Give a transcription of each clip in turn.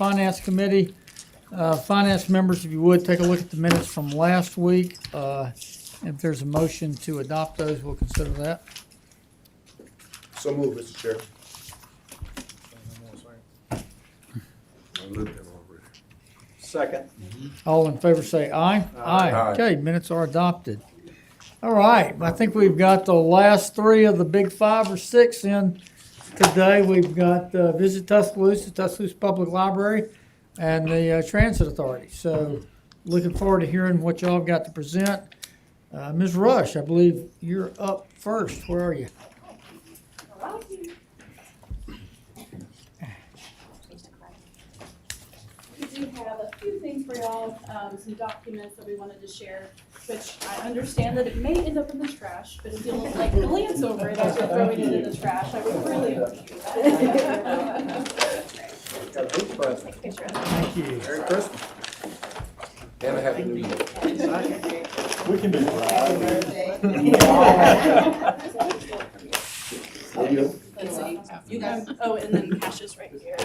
Finance Committee. Finance members, if you would, take a look at the minutes from last week. If there's a motion to adopt those, we'll consider that. So move, Mr. Chair. I lived there already. Second. All in favor say aye. Aye. Okay, minutes are adopted. All right, I think we've got the last three of the big 5 or 6 in today. We've got Visit Tuscaloosa, Tuscaloosa Public Library, and the Transit Authority. So looking forward to hearing what y'all have got to present. Ms. Rush, I believe you're up first. Where are you? We do have a few things for y'all, some documents that we wanted to share, which I understand that it may end up in the trash, but if you'll like glance over it as you're throwing it in the trash, I would really appreciate that. Got a big present. Thank you. Merry Christmas. And a happy new year. We can do Let's see, you guys, oh, and then cash is right here.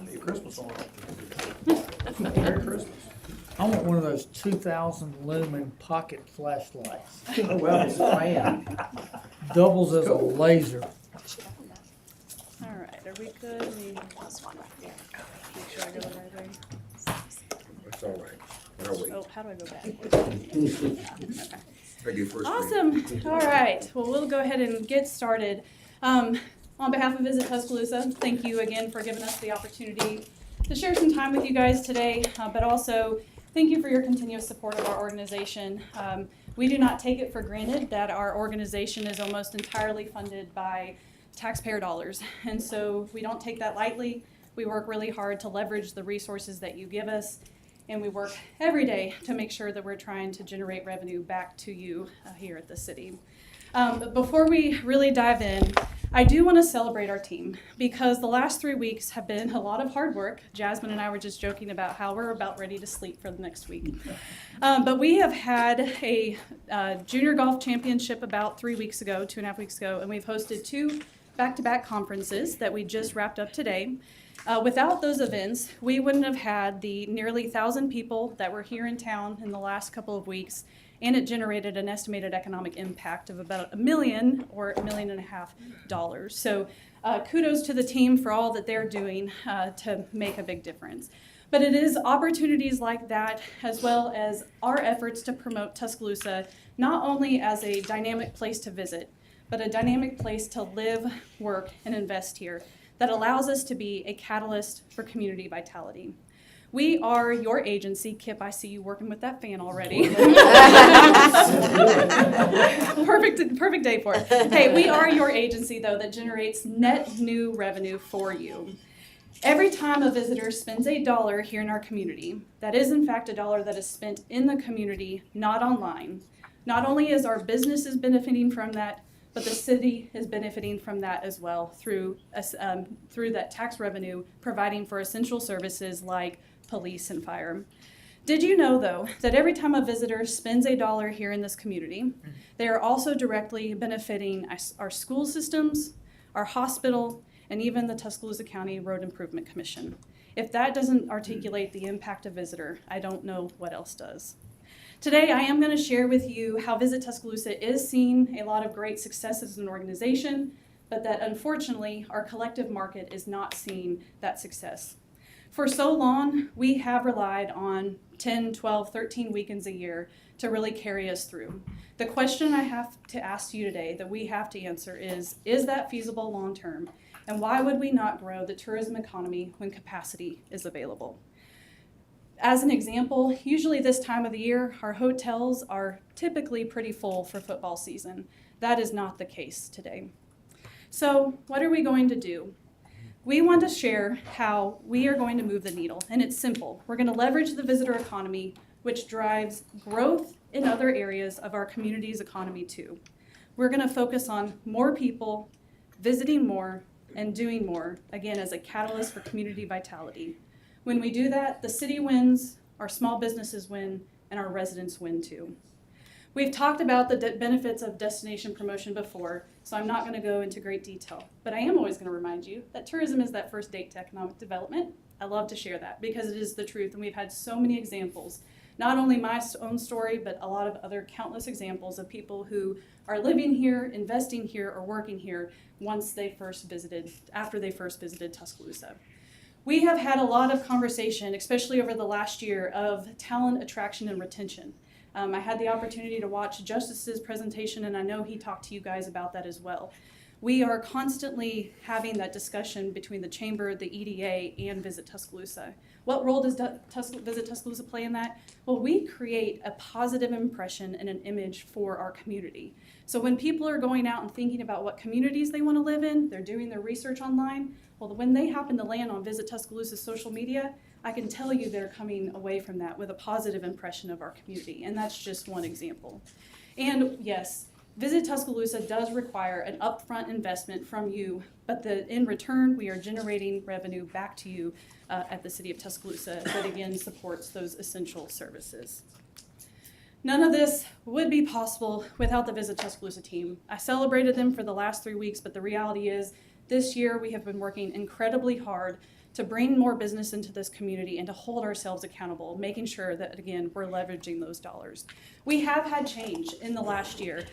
Merry Christmas on Merry Christmas. I want one of those 2,000 lumen pocket flashlights. Oh, well, it's a fan. Doubles as a laser. All right, are we good? Let me make sure I go the right way. That's all right. I'll wait. Oh, how do I go back? I get first. Awesome. All right. Well, we'll go ahead and get started. On behalf of Visit Tuscaloosa, thank you again for giving us the opportunity to share some time with you guys today, but also thank you for your continuous support of our organization. We do not take it for granted that our organization is almost entirely funded by taxpayer dollars, and so we don't take that lightly. We work really hard to leverage the resources that you give us, and we work every day to make sure that we're trying to generate revenue back to you here at the city. But before we really dive in, I do want to celebrate our team because the last 3 weeks have been a lot of hard work. Jasmine and I were just joking about how we're about ready to sleep for the next week. But we have had a junior golf championship about 3 weeks ago, 2.5 weeks ago, and we've hosted 2 back-to-back conferences that we just wrapped up today. Without those events, we wouldn't have had the nearly 1,000 people that were here in town in the last couple of weeks, and it generated an estimated economic impact of about $1 million or $1.5 million. So kudos to the team for all that they're doing to make a big difference. But it is opportunities like that, as well as our efforts to promote Tuscaloosa, not only as a dynamic place to visit, but a dynamic place to live, work, and invest here, that allows us to be a catalyst for community vitality. We are your agency. Kip, I see you working with that fan already. Perfect day for it. Hey, we are your agency, though, that generates net new revenue for you. Every time a visitor spends $1 here in our community, that is in fact $1 that is spent in the community, not online. Not only is our businesses benefiting from that, but the city is benefiting from that as well through that tax revenue providing for essential services like police and fire. Did you know, though, that every time a visitor spends $1 here in this community, they are also directly benefiting our school systems, our hospital, and even the Tuscaloosa County Road Improvement Commission? If that doesn't articulate the impact of visitor, I don't know what else does. Today, I am going to share with you how Visit Tuscaloosa is seeing a lot of great successes as an organization, but that unfortunately, our collective market is not seeing that success. For so long, we have relied on 10, 12, 13 weekends a year to really carry us through. The question I have to ask you today that we have to answer is that feasible long term? And why would we not grow the tourism economy when capacity is available? As an example, usually this time of the year, our hotels are typically pretty full for football season. That is not the case today. So what are we going to do? We want to share how we are going to move the needle, and it's simple. We're going to leverage the visitor economy, which drives growth in other areas of our community's economy too. We're going to focus on more people, visiting more, and doing more, again, as a catalyst for community vitality. When we do that, the city wins, our small businesses win, and our residents win too. We've talked about the benefits of destination promotion before, so I'm not going to go into great detail. But I am always going to remind you that tourism is that first date to economic development. I love to share that because it is the truth, and we've had so many examples. Not only my own story, but a lot of other countless examples of people who are living here, investing here, or working here after they first visited Tuscaloosa. We have had a lot of conversation, especially over the last year, of talent attraction and retention. I had the opportunity to watch Justice's presentation, and I know he talked to you guys about that as well. We are constantly having that discussion between the Chamber, the EDA, and Visit Tuscaloosa. What role does Visit Tuscaloosa play in that? Well, we create a positive impression and an image for our community. So when people are going out and thinking about what communities they want to live in, they're doing their research online, well, when they happen to land on Visit Tuscaloosa's social media, I can tell you they're coming away from that with a positive impression of our community, and that's just one example. And yes, Visit Tuscaloosa does require an upfront investment from you, but in return, we are generating revenue back to you at the City of Tuscaloosa that again supports those essential services. None of this would be possible without the Visit Tuscaloosa team. I celebrated them for the last 3 weeks, but the reality is this year we have been working incredibly hard to bring more business into this community and to hold ourselves accountable, making sure that, again, we're leveraging those dollars. We have had change in the last year.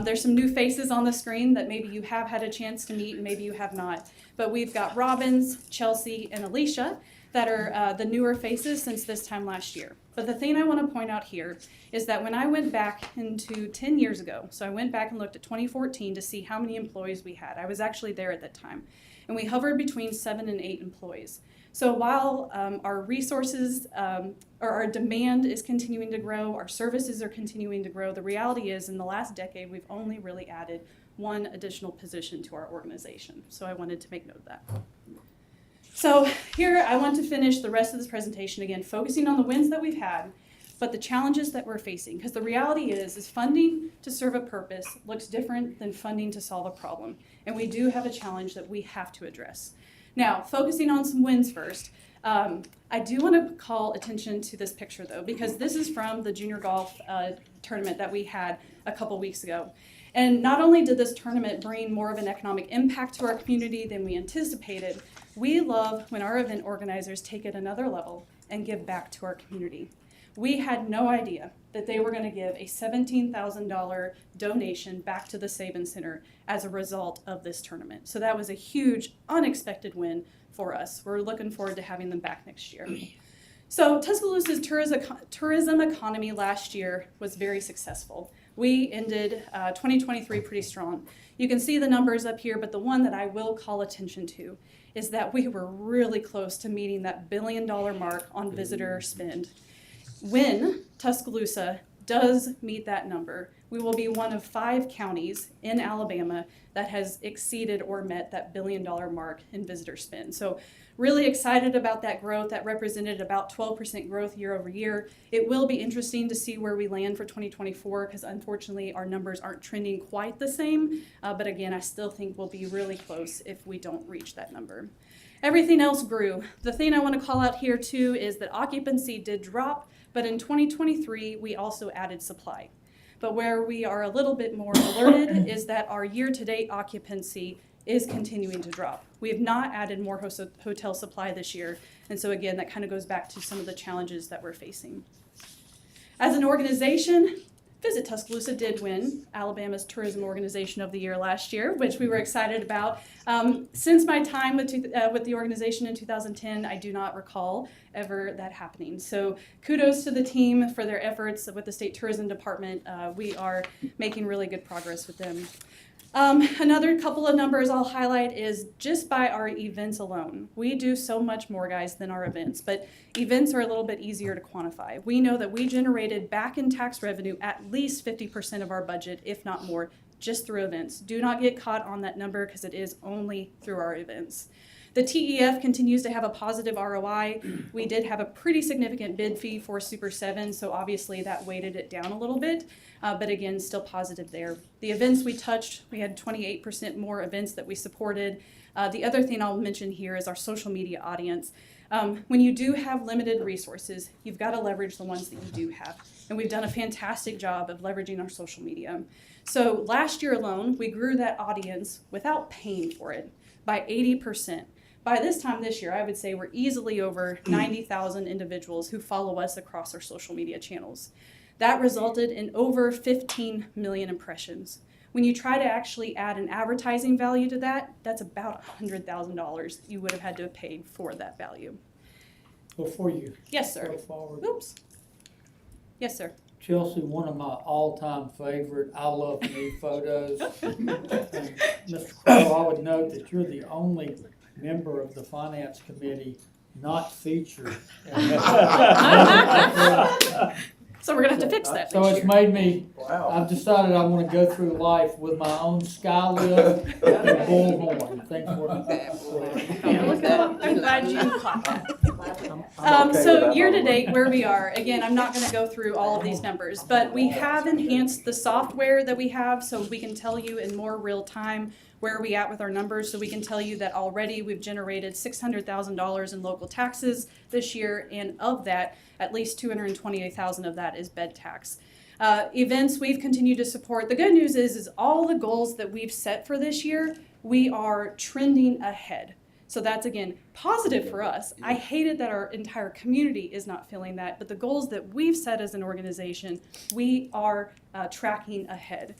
There's some new faces on the screen that maybe you have had a chance to meet and maybe you have not. But we've got Robbins, Chelsea, and Alicia that are the newer faces since this time last year. But the thing I want to point out here is that when I went back into 10 years ago, so I went back and looked at 2014 to see how many employees we had. I was actually there at that time. And we hovered between 7 and 8 employees. So while our resources or our demand is continuing to grow, our services are continuing to grow, the reality is in the last decade, we've only really added 1 additional position to our organization. So I wanted to make note of that. So here I want to finish the rest of this presentation again, focusing on the wins that we've had, but the challenges that we're facing. Because the reality is funding to serve a purpose looks different than funding to solve a problem. And we do have a challenge that we have to address. Now, focusing on some wins first, I do want to call attention to this picture though, because this is from the junior golf tournament that we had a couple weeks ago. And not only did this tournament bring more of an economic impact to our community than we anticipated, we love when our event organizers take it another level and give back to our community. We had no idea that they were going to give a $17,000 donation back to the Sabin Center as a result of this tournament. So that was a huge, unexpected win for us. We're looking forward to having them back next year. So Tuscaloosa's tourism economy last year was very successful. We ended 2023 pretty strong. You can see the numbers up here, but the one that I will call attention to is that we were really close to meeting that $1 billion mark on visitor spend. When Tuscaloosa does meet that number, we will be one of 5 counties in Alabama that has exceeded or met that $1 billion mark in visitor spend. So really excited about that growth. That represented about 12% growth year over year. It will be interesting to see where we land for 2024 because unfortunately our numbers aren't trending quite the same. But again, I still think we'll be really close if we don't reach that number. Everything else grew. The thing I want to call out here too is that occupancy did drop, but in 2023 we also added supply. But where we are a little bit more alerted is that our year-to-date occupancy is continuing to drop. We have not added more hotel supply this year, and so again, that kind of goes back to some of the challenges that we're facing. As an organization, Visit Tuscaloosa did win Alabama's Tourism Organization of the Year last year, which we were excited about. Since my time with the organization in 2010, I do not recall ever that happening. So kudos to the team for their efforts with the State Tourism Department. We are making really good progress with them. Another couple of numbers I'll highlight is just by our events alone. We do so much more, guys, than our events, but events are a little bit easier to quantify. We know that we generated back in tax revenue at least 50% of our budget, if not more, just through events. Do not get caught on that number because it is only through our events. The TEF continues to have a positive ROI. We did have a pretty significant bid fee for Super 7, so obviously that weighted it down a little bit, but again, still positive there. The events we touched, we had 28% more events that we supported. The other thing I'll mention here is our social media audience. When you do have limited resources, you've got to leverage the ones that you do have. And we've done a fantastic job of leveraging our social media. So last year alone, we grew that audience without paying for it by 80%. By this time this year, I would say we're easily over 90,000 individuals who follow us across our social media channels. That resulted in over 15 million impressions. When you try to actually add an advertising value to that, that's about $100,000 you would have had to have paid for that value. Before you Yes, sir. go forward, Oops. Yes, sir. Chelsea, one of my all-time favorite I Love Me photos. And Mr. Crowe, I would note that you're the only member of the Finance Committee not featured. So we're gonna have to fix that So next it's year. made me, Wow. I've decided I want to go through life with my own sky lift and bullhorn. Thanks for I'm glad you caught that. I'm okay with So that year to level. date, where we are, again, I'm not gonna go through all of these numbers, but we have enhanced the software that we have so we can tell you in more real time where are we at with our numbers. So we can tell you that already we've generated $600,000 in local taxes this year, and of that, at least $228,000 of that is bed tax. Events we've continued to support. The good news is all the goals that we've set for this year, we are trending ahead. So that's, again, positive for us. I hated that our entire community is not feeling that, but the goals that we've set as an organization, we are tracking ahead.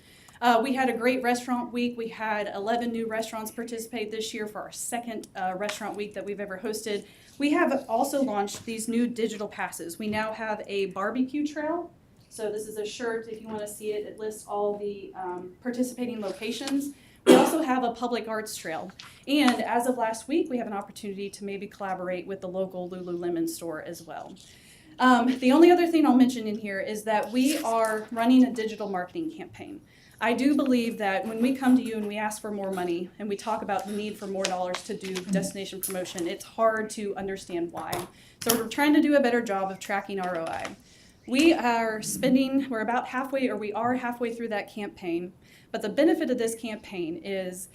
We had a great restaurant week. We had 11 new restaurants participate this year for our second restaurant week that we've ever hosted. We have also launched these new digital passes. We now have a barbecue trail. So this is a shirt, if you want to see it, it lists all the participating locations. We also have a public arts trail. And as of last week, we have an opportunity to maybe collaborate with the local Lululemon store as well. The only other thing I'll mention in here is that we are running a digital marketing campaign. I do believe that when we come to you and we ask for more money and we talk about the need for more dollars to do destination promotion, it's hard to understand why. So we're trying to do a better job of tracking ROI. We are spending, we are halfway through that campaign, but the benefit of this campaign is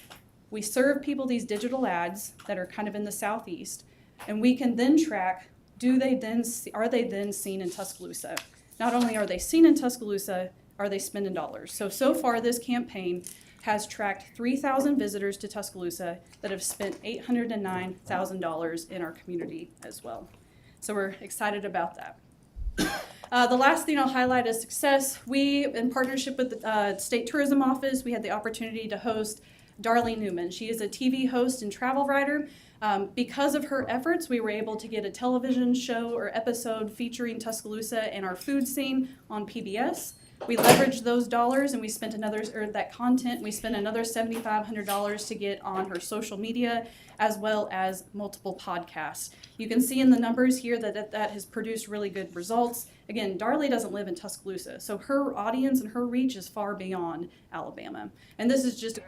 we serve people these digital ads that are kind of in the southeast, and we can then track, are they then seen in Tuscaloosa? Not only are they seen in Tuscaloosa, are they spending dollars? So far this campaign has tracked 3,000 visitors to Tuscaloosa that have spent $809,000 in our community as well. So we're excited about that. The last thing I'll highlight is success. We, in partnership with the State Tourism Office, we had the opportunity to host Darlene Newman. She is a TV host and travel writer. Because of her efforts, we were able to get a television show or episode featuring Tuscaloosa and our food scene on PBS. We leveraged those dollars and we spent that content, we spent another $7,500 to get on her social media as well as multiple podcasts. You can see in the numbers here that has produced really good results. Again, Darlene doesn't live in Tuscaloosa, so her audience and her reach is far beyond Alabama. And this is just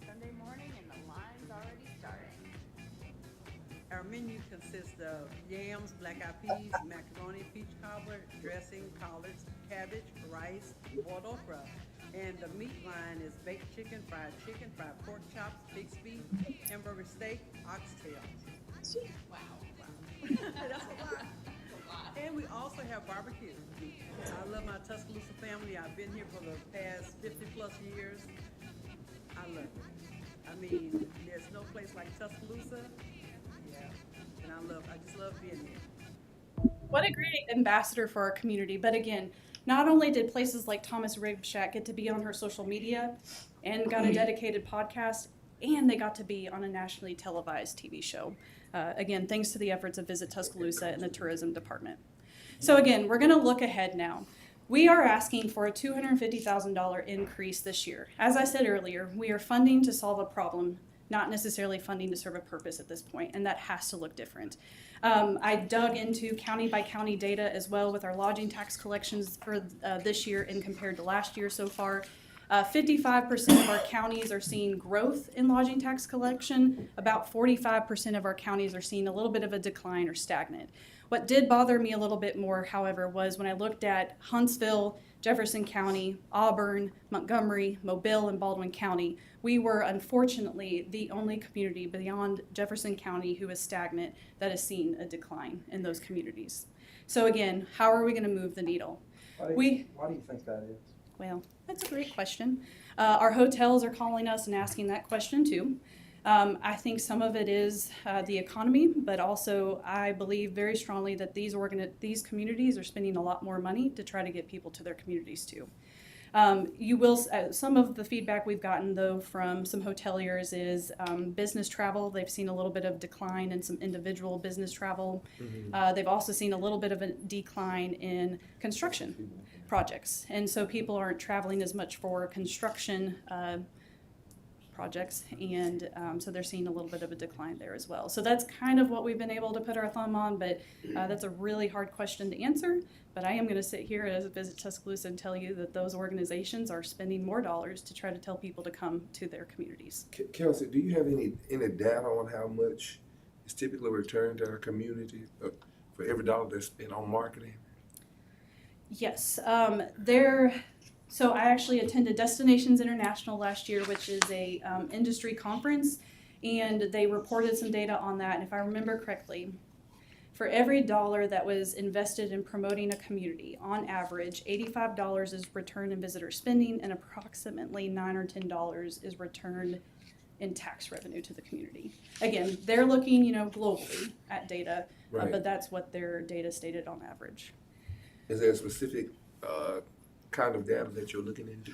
Sunday morning and the line's already starting. Our menu consists of yams, black-eyed peas, macaroni, peach cobbler, dressing, collards, cabbage, rice, boiled okra. And the meat line is baked chicken, fried pork chops, pig's feet, hamburger steak, oxtail. Wow. That's a lot. And we also have barbecue. I love my Tuscaloosa family. I've been here for the past 50 plus years. I love it. I mean, there's no place like Tuscaloosa. Yeah, and I just love being here. what a great ambassador for our community. But again, not only did places like Thomas Rib Shack get to be on her social media and got a dedicated podcast, and they got to be on a nationally televised TV show. Again, thanks to the efforts of Visit Tuscaloosa and the tourism department. So again, we're going to look ahead now. We are asking for a $250,000 increase this year. As I said earlier, we are funding to solve a problem, not necessarily funding to serve a purpose at this point, and that has to look different. I dug into county by county data as well with our lodging tax collections for this year and compared to last year so far. 55% of our counties are seeing growth in lodging tax collection. About 45% of our counties are seeing a little bit of a decline or stagnant. What did bother me a little bit more, however, was when I looked at Huntsville, Jefferson County, Auburn, Montgomery, Mobile, and Baldwin County. We were unfortunately the only community beyond Jefferson County who is stagnant that has seen a decline in those communities. So again, how are we going to move the needle? Why do you think that is? Well, that's a great question. Our hotels are calling us and asking that question too. I think some of it is the economy, but also I believe very strongly that these communities are spending a lot more money to try to get people to their communities too. Some of the feedback we've gotten though from some hoteliers is business travel. They've seen a little bit of decline in some individual business travel. They've also seen a little bit of a decline in construction projects. And so people aren't traveling as much for construction projects, and so they're seeing a little bit of a decline there as well. So that's kind of what we've been able to put our thumb on, but that's a really hard question to answer. But I am going to sit here as a Visit Tuscaloosa and tell you that those organizations are spending more dollars to try to tell people to come to their communities. Kelsey, do you have any data on how much is typically returned to our community for every dollar that's spent on marketing? Yes, so I actually attended Destinations International last year, which is a industry conference, and they reported some data on that. And if I remember correctly, for every dollar that was invested in promoting a community, on average, $85 is returned in visitor spending, and approximately $9 or $10 is returned in tax revenue to the community. Again, they're looking, globally at data, Right. But that's what their data stated on average. Is there a specific kind of data that you're looking into?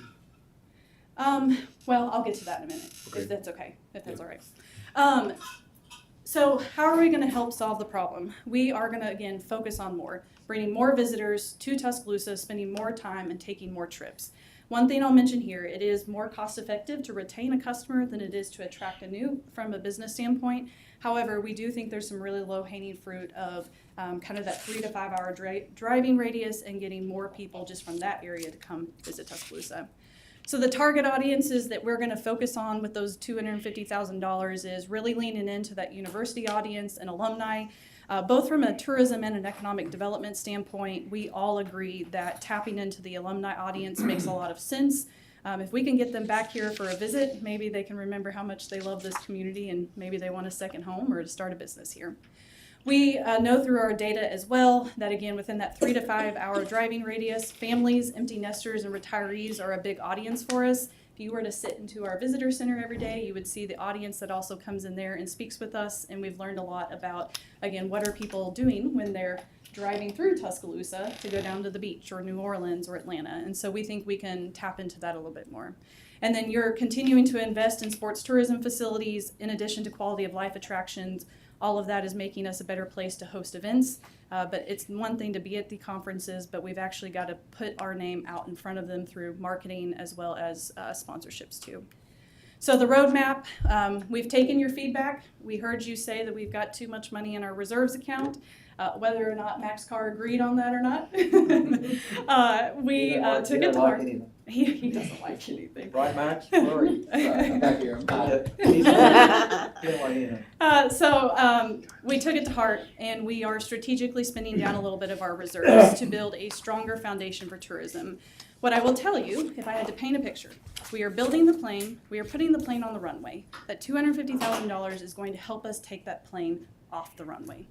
Well, I'll get to that in a minute, Okay. if that's okay, if that's all right. So how are we going to help solve the problem? We are going to, again, focus on more, bringing more visitors to Tuscaloosa, spending more time, and taking more trips. One thing I'll mention here, it is more cost effective to retain a customer than it is to attract a new from a business standpoint. However, we do think there's some really low-hanging fruit of kind of that 3 to 5 hour driving radius and getting more people just from that area to come visit Tuscaloosa. So the target audiences that we're going to focus on with those $250,000 is really leaning into that university audience and alumni. Both from a tourism and an economic development standpoint, we all agree that tapping into the alumni audience makes a lot of sense. If we can get them back here for a visit, maybe they can remember how much they love this community and maybe they want a second home or to start a business here. We know through our data as well that, again, within that 3 to 5 hour driving radius, families, empty nesters, and retirees are a big audience for us. If you were to sit into our visitor center every day, you would see the audience that also comes in there and speaks with us, and we've learned a lot about, again, what are people doing when they're driving through Tuscaloosa to go down to the beach or New Orleans or Atlanta, and so we think we can tap into that a little bit more. And then you're continuing to invest in sports tourism facilities in addition to quality of life attractions. All of that is making us a better place to host events, but it's one thing to be at the conferences, but we've actually got to put our name out in front of them through marketing as well as sponsorships too. So the roadmap, we've taken your feedback. We heard you say that we've got too much money in our reserves account. Whether or not Max Carr agreed on that or not, we took it to heart. He doesn't like anything. Right, Max? Sorry. Back here. So we took it to heart, and we are strategically spending down a little bit of our reserves to build a stronger foundation for tourism. What I will tell you, if I had to paint a picture, we are building the plane, we are putting the plane on the runway. That $250,000 is going to help us take that plane off the runway.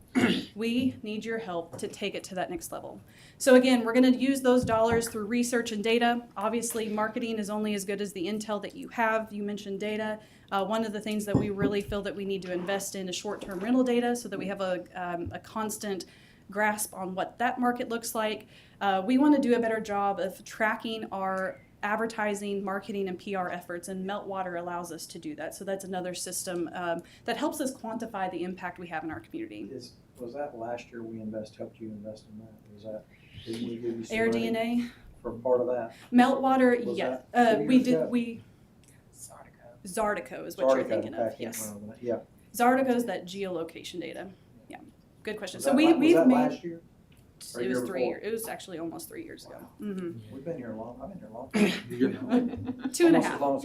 We need your help to take it to that next level. So again, we're going to use those dollars through research and data. Obviously, marketing is only as good as the intel that you have. You mentioned data. One of the things that we really feel that we need to invest in is short-term rental data so that we have a constant grasp on what that market looks like. We want to do a better job of tracking our advertising, marketing, and PR efforts, and Meltwater allows us to do that. So that's another system that helps us quantify the impact we have in our community. Was that last year we helped you invest in that? Was that, did we give you some Air money DNA, for part of that? Meltwater, Was yeah. that 2 We years did, ago? Zardico is what you're thinking okay, I of, can't yes. remember that. Yeah. Zardico is that geolocation data. Yeah, good question. Was So that we've was that made, last year? Or it was year 3 before? years. It was actually almost 3 years ago. We've been here long, I've been here a long time. Two and a Almost half. as long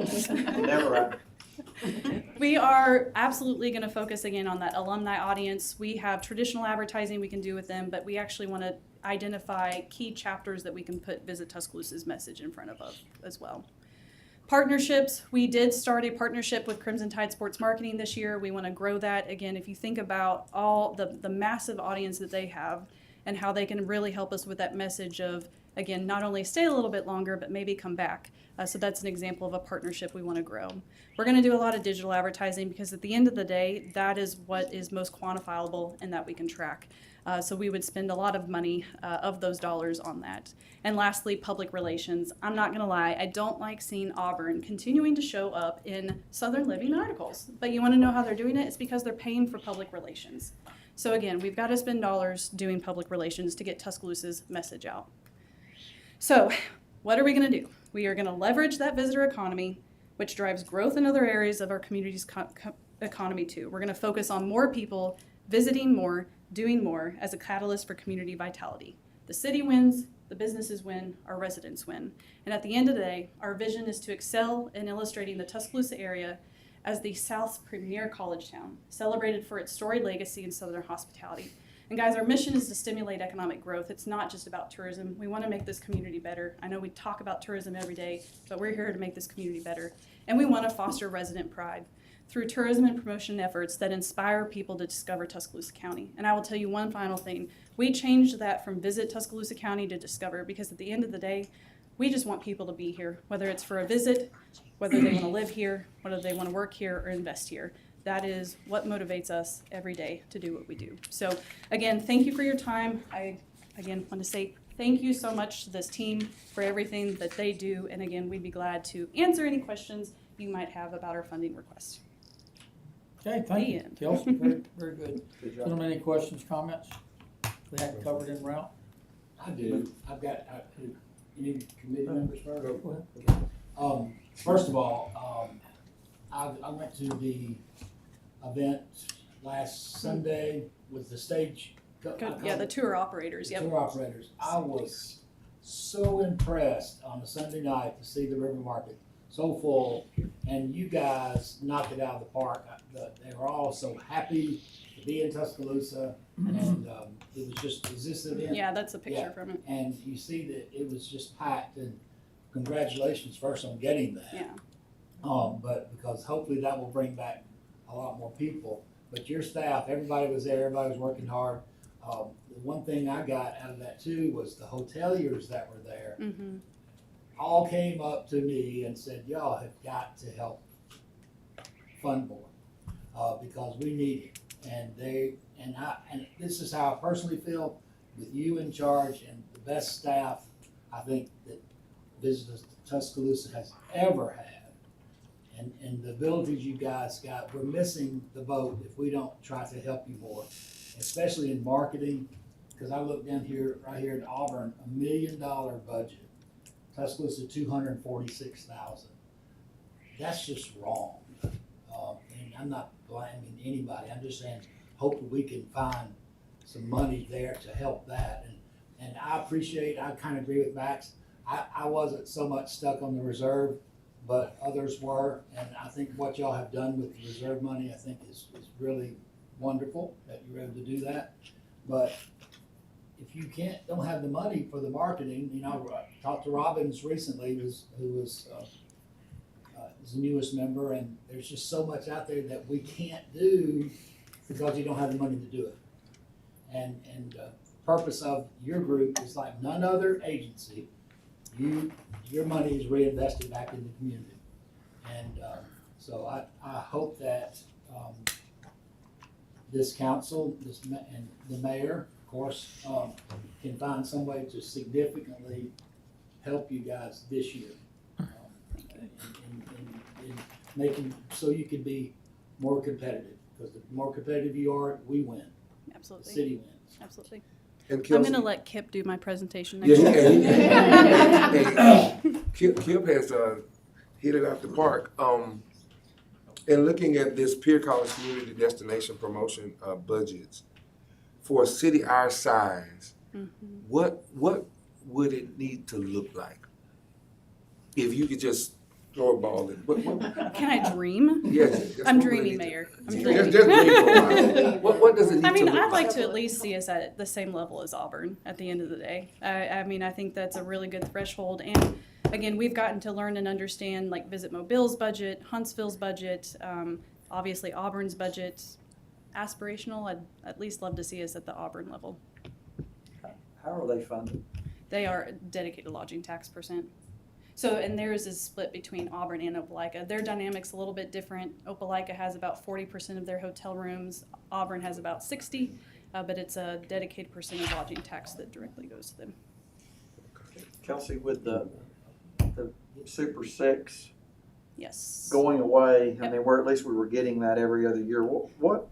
as Kip. Never right. We are absolutely going to focus again on that alumni audience. We have traditional advertising we can do with them, but we actually want to identify key chapters that we can put Visit Tuscaloosa's message in front of as well. Partnerships, we did start a partnership with Crimson Tide Sports Marketing this year. We want to grow that. Again, if you think about all the massive audience that they have and how they can really help us with that message of, again, not only stay a little bit longer, but maybe come back. So that's an example of a partnership we want to grow. We're going to do a lot of digital advertising because at the end of the day, that is what is most quantifiable and that we can track. So we would spend a lot of money of those dollars on that. And lastly, public relations. I'm not going to lie, I don't like seeing Auburn continuing to show up in Southern Living articles. But you want to know how they're doing it? It's because they're paying for public relations. So again, we've got to spend dollars doing public relations to get Tuscaloosa's message out. So what are we going to do? We are going to leverage that visitor economy, which drives growth in other areas of our community's economy too. We're going to focus on more people visiting more, doing more as a catalyst for community vitality. The city wins, the businesses win, our residents win. And at the end of the day, our vision is to excel in illustrating the Tuscaloosa area as the South's premier college town, celebrated for its storied legacy in Southern hospitality. And guys, our mission is to stimulate economic growth. It's not just about tourism. We want to make this community better. I know we talk about tourism every day, but we're here to make this community better. And we want to foster resident pride through tourism and promotion efforts that inspire people to discover Tuscaloosa County. And I will tell you one final thing. We changed that from Visit Tuscaloosa County to Discover, because at the end of the day, we just want people to be here, whether it's for a visit, whether they want to live here, whether they want to work here or invest here. That is what motivates us every day to do what we do. So again, thank you for your time. I again want to say thank you so much to this team for everything that they do. And again, we'd be glad to answer any questions you might have about our funding request. Okay, thank The you. end. Kelsey, very, very good. Good job. Gentlemen, any questions, comments? We hadn't covered in route? I do. I've got, you need committee members first? Go ahead. First of all, I went to the event last Sunday with the stage. Yeah, the tour operators, yep. Tour operators. I was so impressed on a Sunday night to see the river market so full, and you guys knocked it out of the park. They were all so happy to be in Tuscaloosa, and it was just, is this the event? Yeah, that's a picture Yeah. from it. And you see that it was just packed, and congratulations first on getting that. Yeah. But because hopefully that will bring back a lot more people. But your staff, everybody was there, everybody was working hard. The one thing I got out of that too was the hoteliers that were there Mm-hmm. all came up to me and said, y'all have got to help Fund Board, because we need it. And this is how I personally feel, with you in charge and the best staff I think that Visit Tuscaloosa has ever had. And the abilities you guys got, we're missing the boat if we don't try to help you more, especially in marketing. Because I look down here, right here in Auburn, $1 million budget. Tuscaloosa, 246,000. That's just wrong. And I'm not blaming anybody. I'm just saying, hopefully we can find some money there to help that. And I appreciate, I kind of agree with Max. I wasn't so much stuck on the reserve, but others were. And I think what y'all have done with the reserve money, I think is really wonderful that you were able to do that. But if you don't have the money for the marketing, I talked to Robbins recently, who was the newest member, and there's just so much out there that we can't do because you don't have the money to do it. And the purpose of your group is like none other agency. Your money is reinvested back in the community. And so I hope that this council, and the mayor, of course, can find some way to significantly help you guys this year. In making, so you can be more competitive, because the more competitive you are, we win, the Absolutely. city wins. Absolutely. And I'm Kelsey, going to let Kip do my presentation yeah, next time. Kip has hit it out the park. And looking at this Peer College Community Destination Promotion budgets for a city our size, Mhm. what would it need to look like? If you could just throw a ball in, Can I dream? yes, that's I'm what would it dreaming, need to- Mayor. I'm Just dreaming. dream for a while. What does it need I mean, to look I'd like to at least see us at the same level as Auburn at the end of the day. I mean, I think that's a really good threshold. And again, we've gotten to learn and understand like Visit Mobile's budget, Huntsville's budget, obviously Auburn's budget. Aspirational, I'd at least love to see us at the Auburn level. How are they funded? They are dedicated lodging tax percent. So, and theirs is split between Auburn and Opelika. Their dynamic's a little bit different. Opelika has about 40% of their hotel rooms. Auburn has about 60, but it's a dedicated percentage lodging tax that directly goes to them. Kelsey, with the Super Six Yes. going away, I Yep. mean, at least we were getting that every other year. What,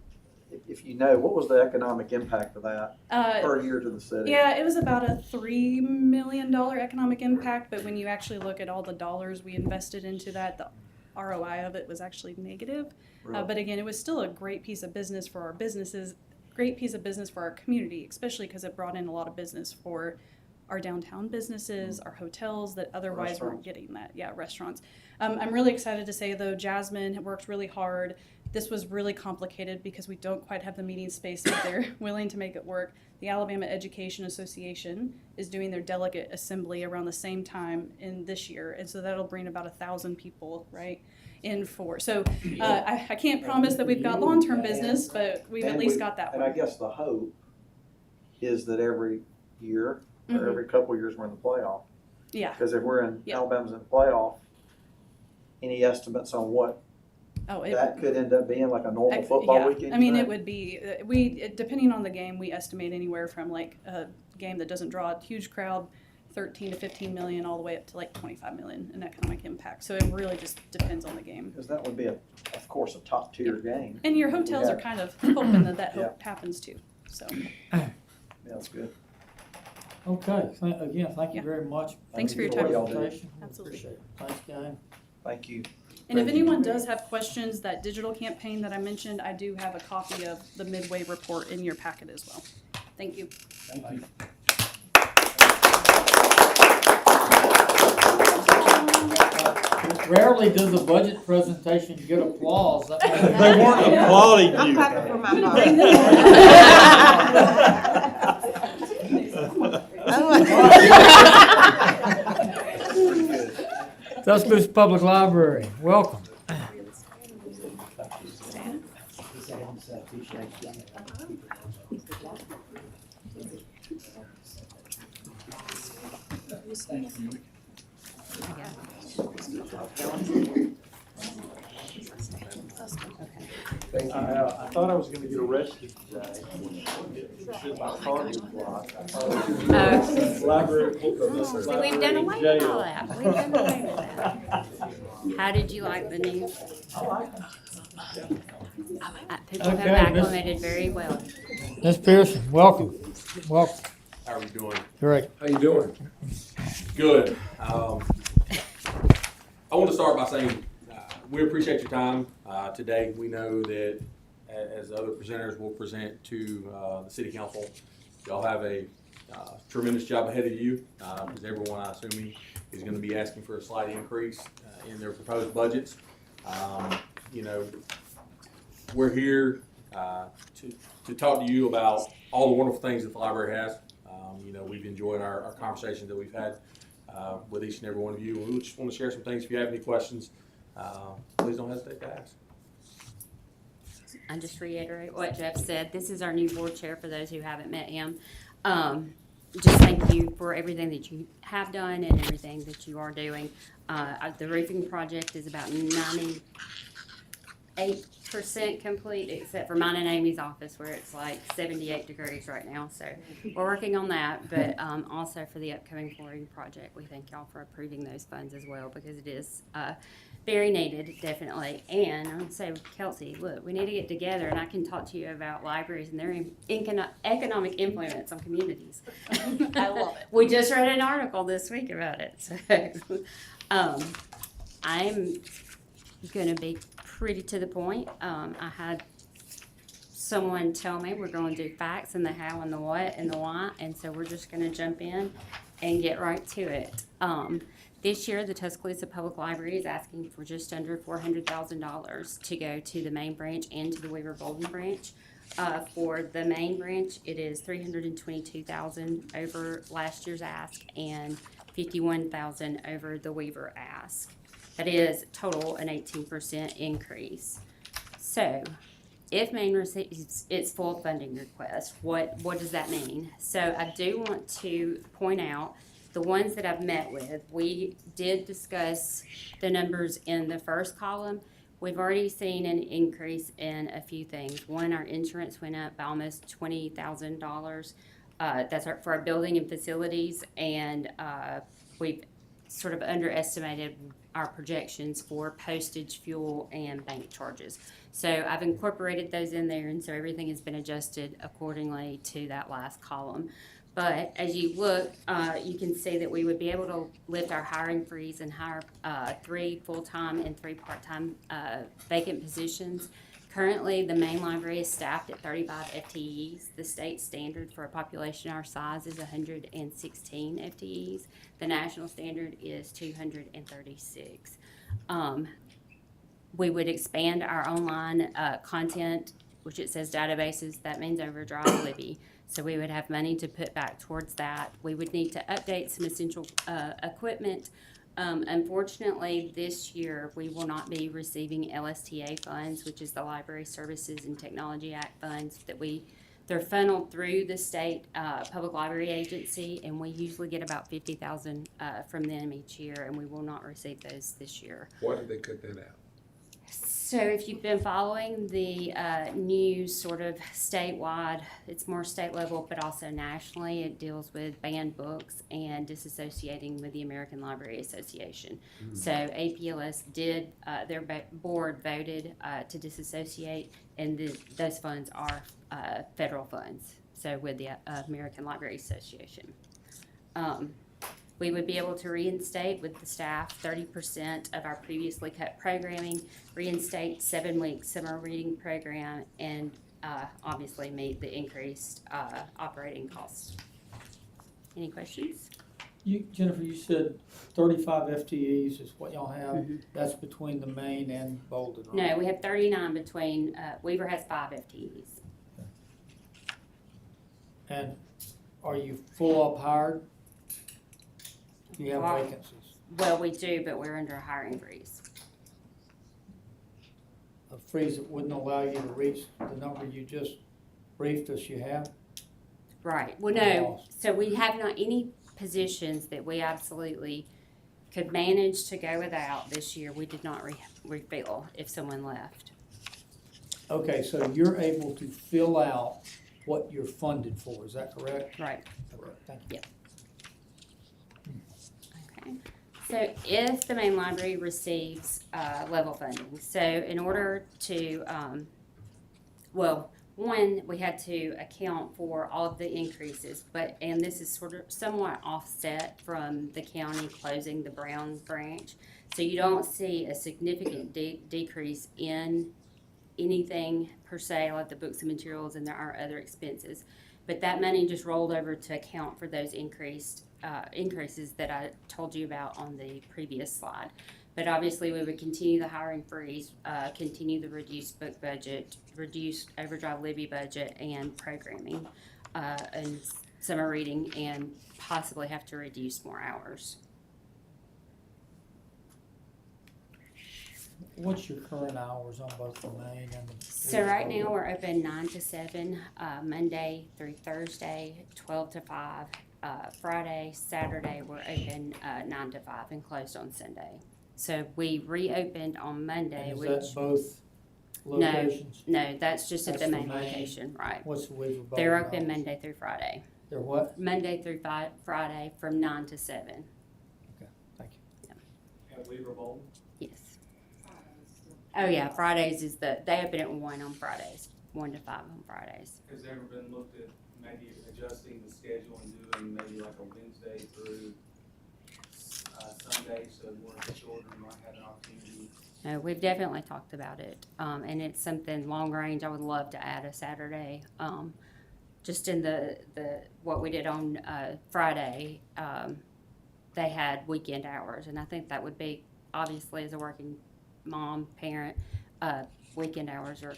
if you know, what was the economic impact of that per year to the city? Yeah, it was about a $3 million economic impact, but when you actually look at all the dollars we invested into that, the ROI of it was actually negative. Really? But again, it was still a great piece of business for our businesses, great piece of business for our community, especially because it brought in a lot of business for our downtown businesses, our hotels that otherwise weren't getting that. Yeah, restaurants. I'm really excited to say, though, Jasmine worked really hard. This was really complicated because we don't quite have the meeting space, but they're willing to make it work. The Alabama Education Association is doing their delegate assembly around the same time in this year, and so that'll bring about 1,000 people, right, in for. So I can't promise that we've got long-term business, but we've at least got that And I one. guess the hope is that every year or Mhm. every couple of years we're in the playoff. Yeah. Because if we're in, Yeah. Alabama's in the playoff, any estimates on what Oh, that could end up being, like a normal football yeah. weekend? I mean, you it think? would be depending on the game, we estimate anywhere from like a game that doesn't draw a huge crowd, 13 to 15 million, all the way up to like 25 million in economic impact. So it really just depends on the game. Because that would be, of course, a top tier game. And your hotels Yeah. are kind of hoping that Yeah. hope happens too. So Yeah, that's good. Okay, again, thank you Yeah. very much. Thanks for your time. Presentation. We Absolutely. appreciate it. Thanks, gang. Thank you. And if anyone does have questions, that digital campaign that I mentioned, I do have a copy of the Midway report in your packet as well. Thank you. Thank you. Rarely does a budget presentation get applause. That means- They weren't applauding I'm you. clapping for my Tuscaloosa Public Library, welcome. I thought I was gonna get arrested today. Should my car was blocked. Library. We've done away with all that. We've done away with that. How did you like the new? People have Okay, Miss- acclimated very well. Ms. Pearson, welcome. Welcome. How are we doing? Great. How you doing? Good. I want to start by saying we appreciate your time today. We know that as other presenters will present to the city council, y'all have a tremendous job ahead of you because everyone, I assume, is going to be asking for a slight increase in their proposed budgets. You know, we're here to talk to you about all the wonderful things that the library has. You know, we've enjoyed our conversations that we've had with each and every one of you. We just want to share some things. If you have any questions, please don't hesitate to ask. I just reiterate what Jeff said. This is our new board chair for those who haven't met him. Just thank you for everything that you have done and everything that you are doing. The roofing project is about 98% complete, except for mine and Amy's office where it's like 78 degrees right now. So we're working on that, but also for the upcoming flooring project, we thank y'all for approving those funds as well because it is very needed, definitely. And I'm gonna say, Kelsey, look, we need to get together and I can talk to you about libraries and their economic influence on communities. I love it. We just read an article this week about it. So I'm gonna be pretty to the point. I had someone tell me we're going to do facts and the how and the what and the why, and so we're just going to jump in and get right to it. This year, the Tuscaloosa Public Library is asking for just under $400,000 to go to the main branch and to the Weaver Bolden branch. For the main branch, it is $322,000 over last year's ask and $51,000 over the Weaver ask. That is total an 18% increase. So, if Maine receives its full funding request, what does that mean? So I do want to point out the ones that I've met with. We did discuss the numbers in the first column. We've already seen an increase in a few things. One, our insurance went up by almost $20,000. That's for our building and facilities, and we've sort of underestimated our projections for postage, fuel, and bank charges. So I've incorporated those in there, and so everything has been adjusted accordingly to that last column. But as you look, you can see that we would be able to lift our hiring freeze and hire 3 full-time and 3 part-time vacant positions. Currently, the main library is staffed at 35 FTEs. The state standard for a population our size is 116 FTEs. The national standard is 236. We would expand our online content, which it says databases. That means Overdrive Libby. So we would have money to put back towards that. We would need to update some essential equipment. Unfortunately, this year, we will not be receiving LSTA funds, which is the Library Services and Technology Act funds they're funneled through the state public library agency, and we usually get about $50,000 from them each year, and we will not receive those this year. Why did they cut that out? So if you've been following the news sort of statewide, it's more state level, but also nationally, it deals with banned books and disassociating with the American Library Association. So APLS did, their board voted to disassociate, and those funds are federal funds, so with the American Library Association. We would be able to reinstate with the staff 30% of our previously cut programming, reinstate 7-week summer reading program, and obviously meet the increased operating costs. Any questions? Jennifer, you said 35 FTEs is what y'all have. That's between the main and Bolden, right? No, we have 39 between, Weaver has 5 FTEs. And are you full up hired? Do you have vacancies? Well, we do, but we're under a hiring freeze. A freeze that wouldn't allow you to reach the number you just briefed us you have? Right. Well, no. So we have not any positions that we absolutely could manage to go without this year. We did not refill if someone left. Okay, so you're able to fill out what you're funded for, is that correct? Right. Okay, thank you. Yep. So if the main library receives level funding, so in order to, one, we had to account for all of the increases, and this is sort of somewhat offset from the county closing the Brown branch. So you don't see a significant decrease in anything per se, like the books and materials, and there are other expenses. But that money just rolled over to account for those increases that I told you about on the previous slide. But obviously, we would continue the hiring freeze, continue the reduced book budget, reduced Overdrive Libby budget, and programming, and summer reading, and possibly have to reduce more hours. What's your current hours on both the main and the? So right now, we're open 9 to 7, Monday through Thursday, 12 to 5. Friday, Saturday, we're open 9 to 5 and closed on Sunday. So we reopened on Monday, And which is that both locations? no, that's just at That's the the main main. location, right? What's the Weaver Bolden? They're open hours? Monday through Friday. They're what? Monday through Friday from 9 to 7. Okay, thank you. At Weaver Bolden? Yes. Oh yeah, Fridays is they open at 1 on Fridays, 1 to 5 on Fridays. Has there ever been looked at maybe adjusting the schedule and doing maybe like a Wednesday through Sunday, so more of a shorter, you might have an opportunity? No, we've definitely talked about it, and it's something long range. I would love to add a Saturday. Just in what we did on Friday, they had weekend hours, and I think that would be, obviously, as a working mom, parent, weekend hours are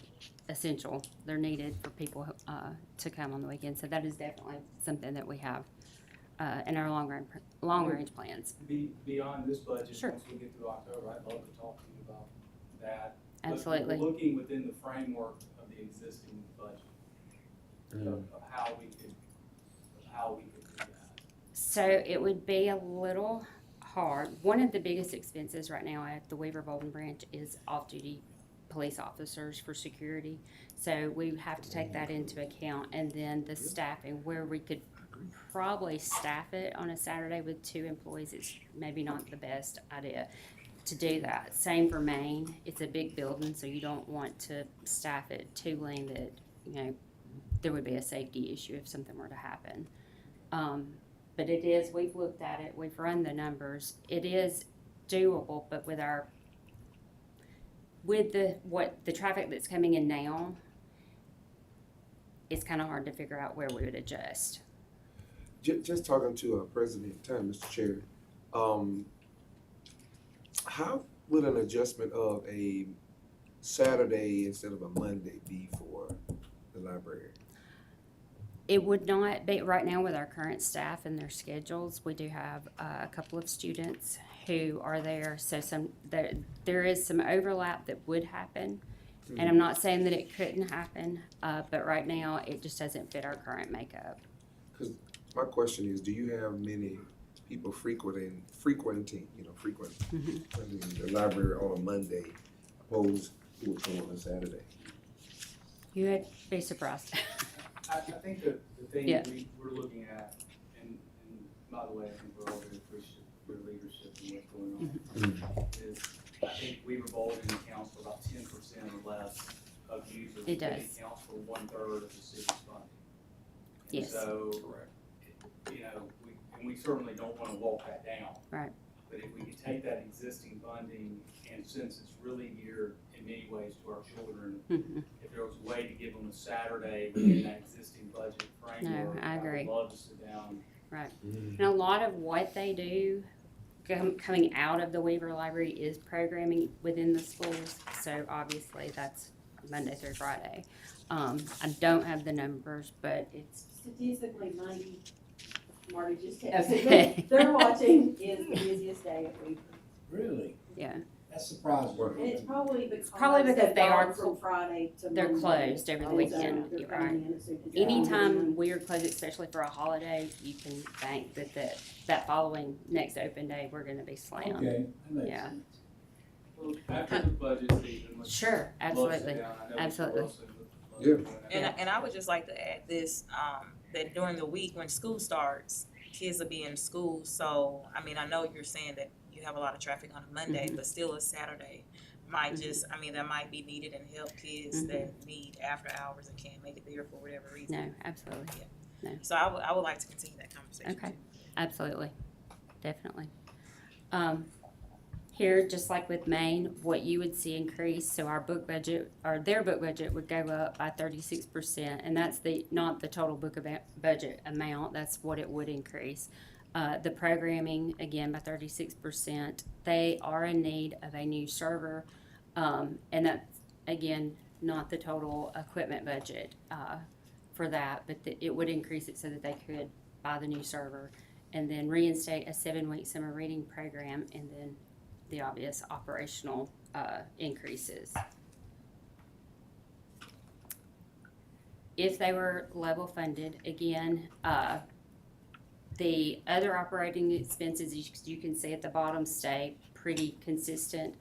essential. They're needed for people to come on the weekend. So that is definitely something that we have in our long range plans. Beyond this budget, Sure. once we get through October, I'd love to talk to you about that. But Absolutely. we're looking within the framework of the existing budget, of how we could do that. So it would be a little hard. One of the biggest expenses right now at the Weaver Bolden branch is off-duty police officers for security. So we have to take that into account, and then the staffing, where we could probably staff it on a Saturday with 2 employees. It's maybe not the best idea to do that. Same for Maine. It's a big building, so you don't want to staff it too lean that, there would be a safety issue if something were to happen. But it is, we've looked at it, we've run the numbers. It is doable, but with the traffic that's coming in now, it's kind of hard to figure out where we would adjust. Just talking to President at the time, Mr. Chair, how would an adjustment of a Saturday instead of a Monday be for the library? It would not be, right now with our current staff and their schedules, we do have a couple of students who are there, so there is some overlap that would happen. And I'm not saying that it couldn't happen, but right now it just doesn't fit our current makeup. Because my question is, do you have many people frequenting the library on a Monday opposed to it on a Saturday? You'd be surprised. I think the thing Yeah. we're looking at, and by the way, I think we're all very appreciative of your leadership and what's going on, is I think Weaver Bolden accounts for about 10% or less of users. It does. It accounts for 1/3 of the city's funding. And Yes. so, we certainly don't want to walk that down. Right. But if we could take that existing funding, and since it's really geared in many ways to our children, if there was a way to give them a Saturday within that existing budget framework, I agree. would love to sit down. Right. And a lot of what they do coming out of the Weaver Library is programming within the schools. So obviously that's Monday through Friday. I don't have the numbers, but it's Statistically, Monday, Marty just Okay. texted, they're watching is the busiest day of the week. Really? yeah, That's surprising. And it's probably because. because they are From Friday to they're Monday. closed over the weekend. They're You're coming right. in as soon as they Anytime can. we are closed, especially for a holiday, you can bank that following next open day we're going to be slammed. Okay, that makes Yeah. sense. Well, after the budget season, let's. Sure, let's absolutely. sit down. I know Mr. Absolutely. Wilson would love Yeah. to do that. And I would just like to add this, that during the week when school starts, kids will be in school, so, I mean, I know you're saying that you have a lot of traffic on a Monday, but still a Saturday might that might be needed and help kids that need after hours and can't make it there for whatever reason. No, absolutely. So I would like to continue that conversation. Okay. too. Absolutely, definitely. Here, just like with Maine, what you would see increase, so our book budget, or their book budget would go up by 36%, and that's not the total budget amount, that's what it would increase. The programming, again, by 36%. They are in need of a new server, and that's, again, not the total equipment budget for that, but it would increase it so that they could buy the new server, and then reinstate a 7-week summer reading program, and then the obvious operational increases. If they were level funded, again, the other operating expenses, you can see at the bottom, stay pretty consistent.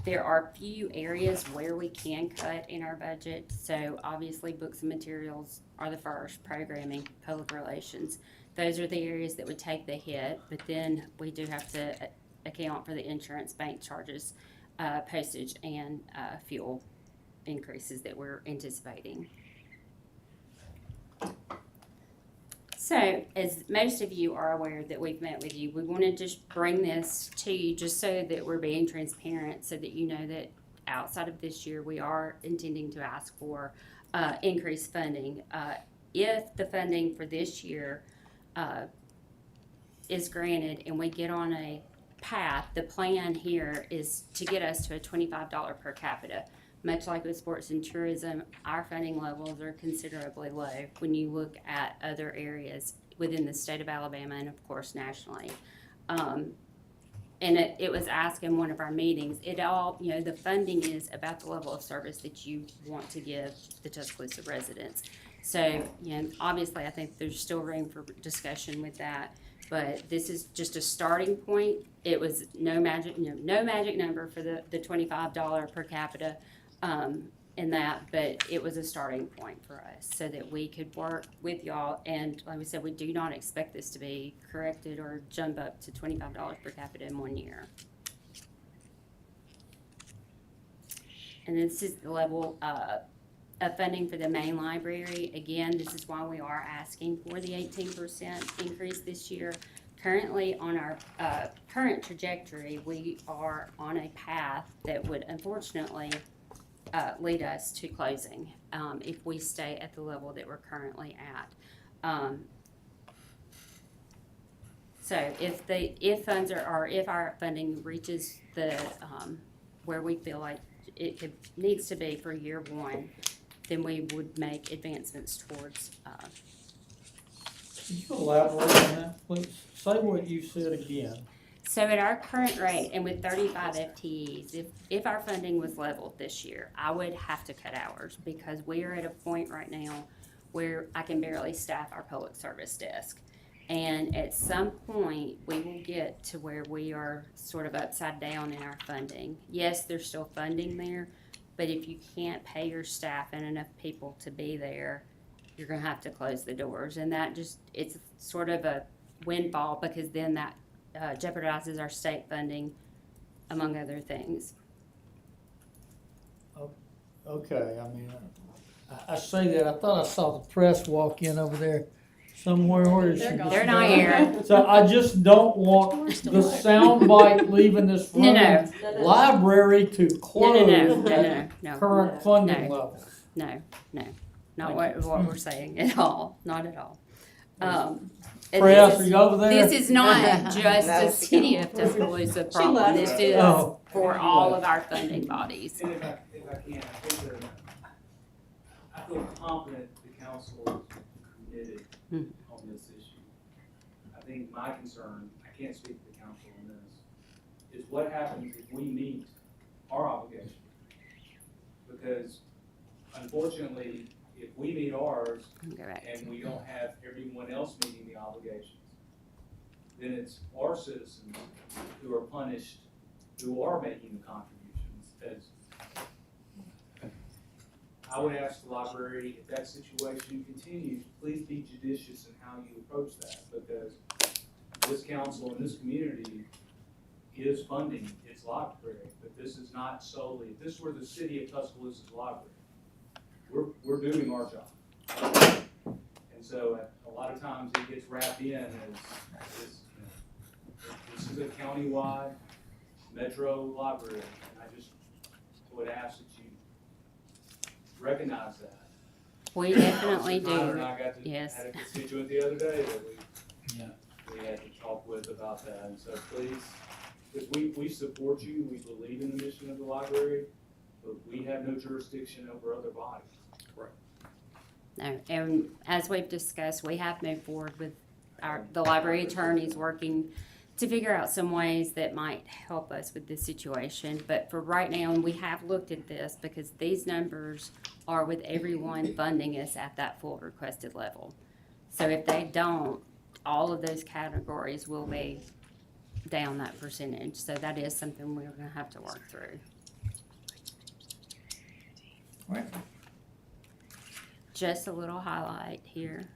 There are a few areas where we can cut in our budget. So obviously books and materials are the first, programming, public relations. Those are the areas that would take the hit, but then we do have to account for the insurance, bank charges, postage, and fuel increases that we're anticipating. So, as most of you are aware that we've met with you, we wanted to just bring this to you just so that we're being transparent, so that you know that outside of this year, we are intending to ask for increased funding. If the funding for this year is granted and we get on a path, the plan here is to get us to a $25 per capita. Much like with sports and tourism, our funding levels are considerably low when you look at other areas within the state of Alabama and, of course, nationally. And it was asked in one of our meetings, the funding is about the level of service that you want to give the Tuscaloosa residents. So, obviously, I think there's still room for discussion with that, but this is just a starting point. It was no magic number for the $25 per capita in that, but it was a starting point for us so that we could work with y'all. And like we said, we do not expect this to be corrected or jump up to $25 per capita in 1 year. And this is the level of funding for the main library. Again, this is why we are asking for the 18% increase this year. Currently, on our current trajectory, we are on a path that would unfortunately lead us to closing if we stay at the level that we're currently at. So if our funding reaches the where we feel like it needs to be for year one, then we would make advancements towards. Can you elaborate on that, please? Say what you said again. So at our current rate, and with 35 FTEs, if our funding was leveled this year, I would have to cut hours because we are at a point right now where I can barely staff our public service desk. And at some point, we will get to where we are sort of upside down in our funding. Yes, there's still funding there, but if you can't pay your staff and enough people to be there, you're gonna have to close the doors. And it's sort of a windfall because then that jeopardizes our state funding, among other things. Okay, I mean, I say that, I thought I saw the press walk in over there somewhere. Where is she? They're not here. So I just don't want the soundbite leaving this room. No. Library to close No. current funding levels. No. Not what we're saying at all. Not at all. Press, are you over there? This is not just a city of Tuscaloosa problem. This is for all of our funding bodies. And if I can, I feel confident the council is committed on this issue. I think my concern, I can't speak for the council on this, is what happens if we meet our obligation. Because unfortunately, if we meet ours and we don't have everyone else meeting the obligations, then it's our citizens who are punished, who are making the contributions. I would ask the library, if that situation continues, please be judicious in how you approach that, because this council and this community is funding its library, but this is not solely, if this were the city of Tuscaloosa's library, we're doing our job. And so a lot of times it gets wrapped in as this is a countywide metro library, and I just would ask that you recognize that. We definitely do. And I got to, yes. had a constituent the other day that we had to talk with about that, and so please, because we support you, we believe in the mission of the library, but we have no jurisdiction over other bodies. No, and as we've discussed, we have moved forward with the library attorneys working to figure out some ways that might help us with this situation. But for right now, and we have looked at this because these numbers are with everyone funding us at that full requested level. So if they don't, all of those categories will be down that percentage. So that is something we're going to have to work through. Right. Just a little highlight here.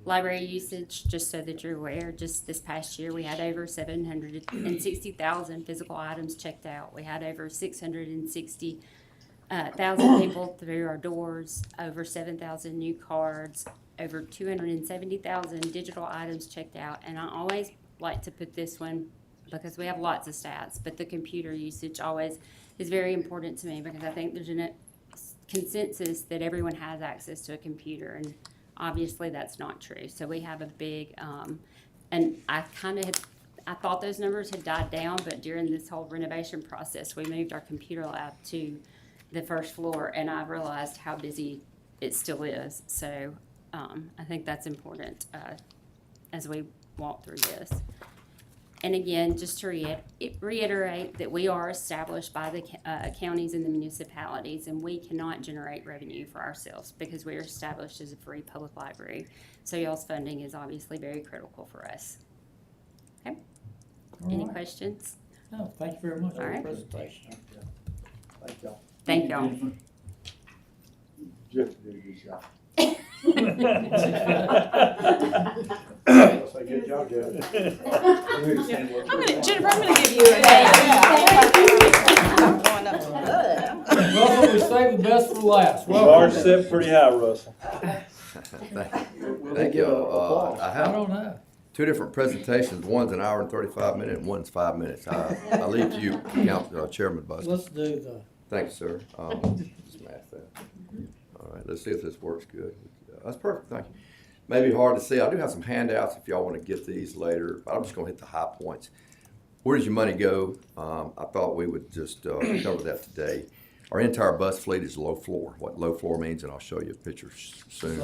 Library usage, just so that you're aware, just this past year we had over 760,000 physical items checked out. We had over 660 1,000 people through our doors, over 7,000 new cards, over 270,000 digital items checked out. And I always like to put this one, because we have lots of stats, but the computer usage always is very important to me, because I think there's a consensus that everyone has access to a computer, and obviously that's not true. So we have a big, and I thought those numbers had died down, but during this whole renovation process, we moved our computer lab to the first floor, and I realized how busy it still is. So I think that's important as we walk through this. And again, just to reiterate that we are established by the counties and the municipalities, and we cannot generate revenue for ourselves because we are established as a free public library. So y'all's funding is obviously very critical for us. Okay. Any questions? No, thank you very much for All the right. presentation. Thank y'all. Thank y'all. Jeff did a good job. That's a good job, Jeff. Jennifer, I'm gonna give you a Russell, we saved the best for last. Bar Welcome. set pretty high, Russell. Thank you. I I have don't know. two different presentations. One's an hour and 35 minutes, and one's 5 minutes. I leave to you, Chairman Buster. Let's do the, Thank you, sir. Just match that. All right, let's see if this works good. That's perfect, thank you. Maybe hard to see. I do have some handouts if y'all want to get these later, but I'm just going to hit the high points. Where does your money go? I thought we would just cover that today. Our entire bus fleet is low floor. What low floor means, and I'll show you a picture soon.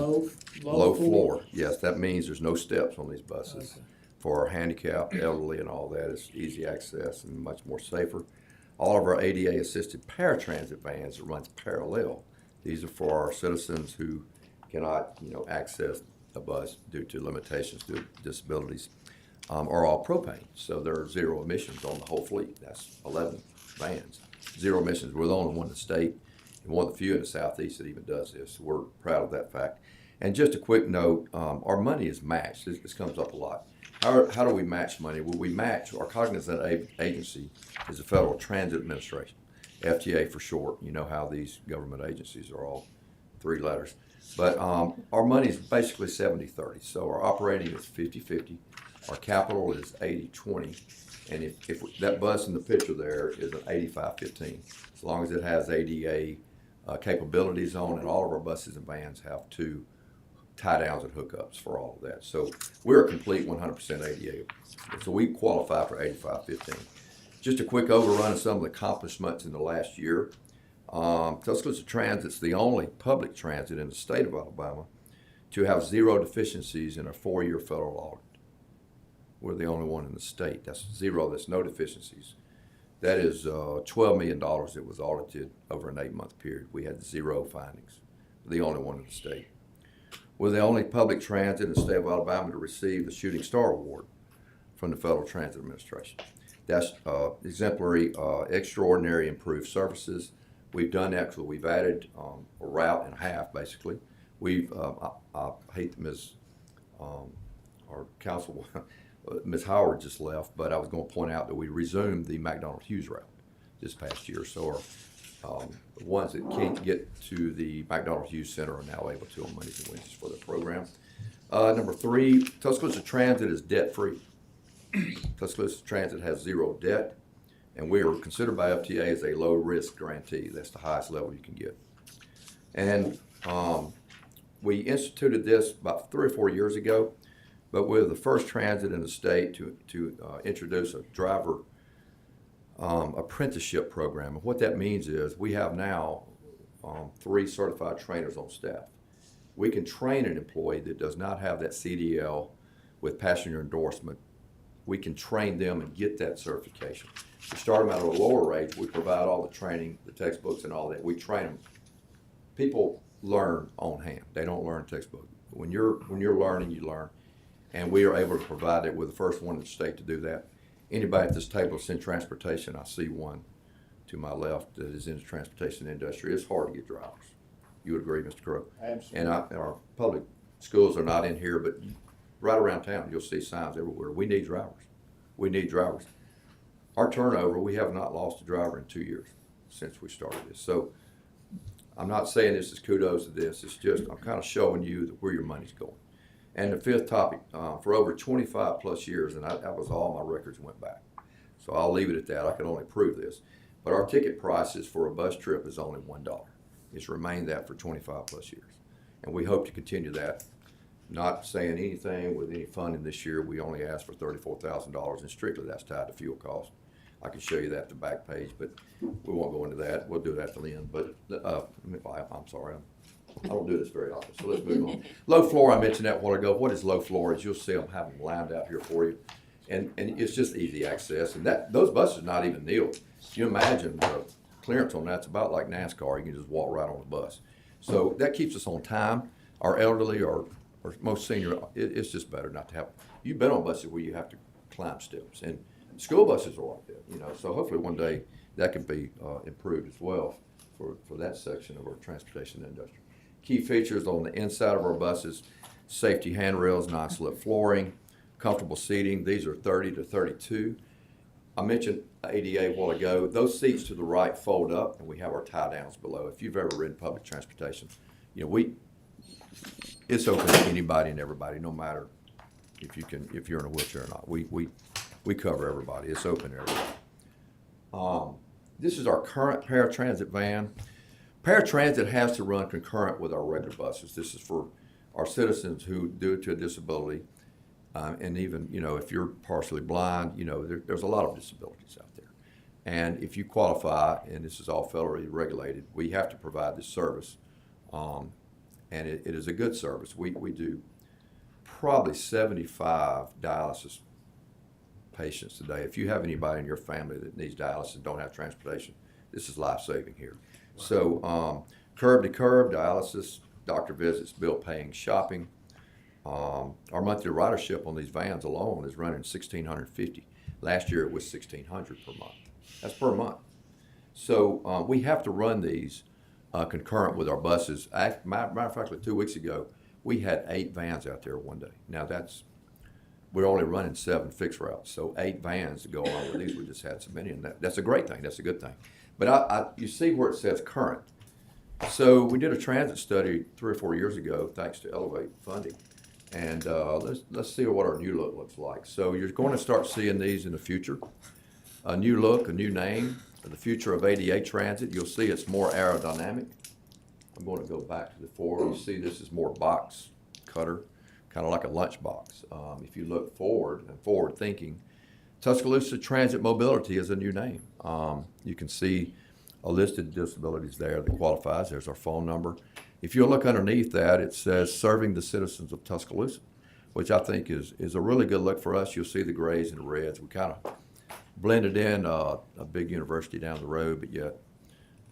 Low floor. Yes, that means there's no steps on these buses. Okay. For our handicapped, elderly, and all that, it's easy access and much more safer. All of our ADA-assisted paratransit vans runs parallel. These are for our citizens who cannot, access a bus due to limitations, due to disabilities, are all propane. So there are zero emissions on the whole fleet. That's 11 vans. Zero emissions. We're the only one in the state, and one of the few in the Southeast that even does this. So we're proud of that fact. And just a quick note, our money is matched. This comes up a lot. How do we match money? Well, we match, our cognizant agency is the Federal Transit Administration, FTA for short. You know how these government agencies are all 3 letters. But our money is basically 70-30. So our operating is 50-50. Our capital is 80-20. And if that bus in the picture there is an 85-15, as long as it has ADA capabilities on it, all of our buses and vans have 2 tie downs and hookups for all of that. So we're a complete 100% ADA. So we qualify for 85-15. Just a quick overrun of some of the accomplishments in the last year. Tuscaloosa Transit's the only public transit in the state of Alabama to have 0 deficiencies in a 4-year federal audit. We're the only one in the state. That's 0, that's no deficiencies. That is $12 million that was audited over an 8-month period. We had 0 findings. We're the only one in the state. We're the only public transit in the state of Alabama to receive the Shooting Star Award from the Federal Transit Administration. That's exemplary, extraordinary improved services. We've done that because we've added a route and a half, basically. We've, I hate Ms. Our council, Ms. Howard just left, but I was going to point out that we resumed the McDonald Hughes route this past year. So our the ones that can't get to the McDonald Hughes Center are now able to on Mondays and Wednesdays for the program. Number 3, Tuscaloosa Transit is debt-free. Tuscaloosa Transit has 0 debt, and we are considered by FTA as a low-risk grantee. That's the highest level you can get. And we instituted this about 3 or 4 years ago, but we're the first transit in the state to introduce a driver apprenticeship program. And what that means is we have now 3 certified trainers on staff. We can train an employee that does not have that CDL with passenger endorsement. We can train them and get that certification. We start them at a lower rate. We provide all the training, the textbooks and all that. We train them. People learn on hand. They don't learn textbook. When you're learning, you learn. And we are able to provide it. We're the first one in the state to do that. Anybody at this table that's in transportation, I see one to my left that is in the transportation industry. It's hard to get drivers. You would agree, Mr. Crow? Absolutely. And our public schools are not in here, but right around town, you'll see signs everywhere. We need drivers. We need drivers. Our turnover, we have not lost a driver in 2 years since we started this. So I'm not saying this is kudos to this, it's just, I'm kind of showing you where your money's going. And the fifth topic, for over 25 plus years, and that was all my records went back. So I'll leave it at that, I can only prove this. But our ticket prices for a bus trip is only $1. It's remained that for 25 plus years. And we hope to continue that. Not saying anything with any funding this year, we only asked for $34,000, and strictly that's tied to fuel costs. I can show you that at the back page, but we won't go into that. We'll do that at the end. But I'm sorry, I don't do this very often, so let's move on. Low floor, I mentioned that a while ago. What is low floor? As you'll see, I'm having them lined out here for you. And it's just easy access. And those buses are not even kneeled. You imagine the clearance on that's about like NASCAR. You can just walk right on the bus. So that keeps us on time. Our elderly or most senior, it's just better not to have. You've been on buses where you have to climb steps. And school buses are like that, you know. So hopefully one day that can be improved as well for that section of our transportation industry. Key features on the inside of our buses: safety handrails, non-slip flooring, comfortable seating. These are 30 to 32. I mentioned ADA a while ago. Those seats to the right fold up, and we have our tie downs below. If you've ever ridden public transportation, you know it's open to anybody and everybody, no matter if you're in a wheelchair or not. We cover everybody. It's open to everybody. This is our current paratransit van. Paratransit has to run concurrent with our regular buses. This is for our citizens who, due to a disability, and even, you know, if you're partially blind, you know, there's a lot of disabilities out there. And if you qualify, and this is all federally regulated, we have to provide this service. And it is a good service. We do probably 75 dialysis patients today. If you have anybody in your family that needs dialysis and don't have transportation, this is life-saving here. Wow. So curb-to-curb dialysis, doctor visits, bill paying, shopping. Our monthly ridership on these vans alone is running $1,650. Last year it was $1,600 per month. That's per month. So we have to run these concurrent with our buses. Matter of fact, 2 weeks ago, we had 8 vans out there one day. Now we're only running 7 fixed routes, so 8 vans to go along with these. We just had so many, and that's a great thing. That's a good thing. But you see where it says current. So we did a transit study 3 or 4 years ago, thanks to Elevate funding, and let's see what our new look looks like. So you're going to start seeing these in the future. A new look, a new name. The future of ADA transit. You'll see it's more aerodynamic. I'm going to go back to the forward. You see this is more box cutter, kind of like a lunch box. If you look forward and forward thinking, Tuscaloosa Transit Mobility is a new name. You can see a list of disabilities there that qualifies. There's our phone number. If you look underneath that, it says serving the citizens of Tuscaloosa, which I think is a really good look for us. You'll see the grays and the reds. We kind of blended in a big university down the road, but yet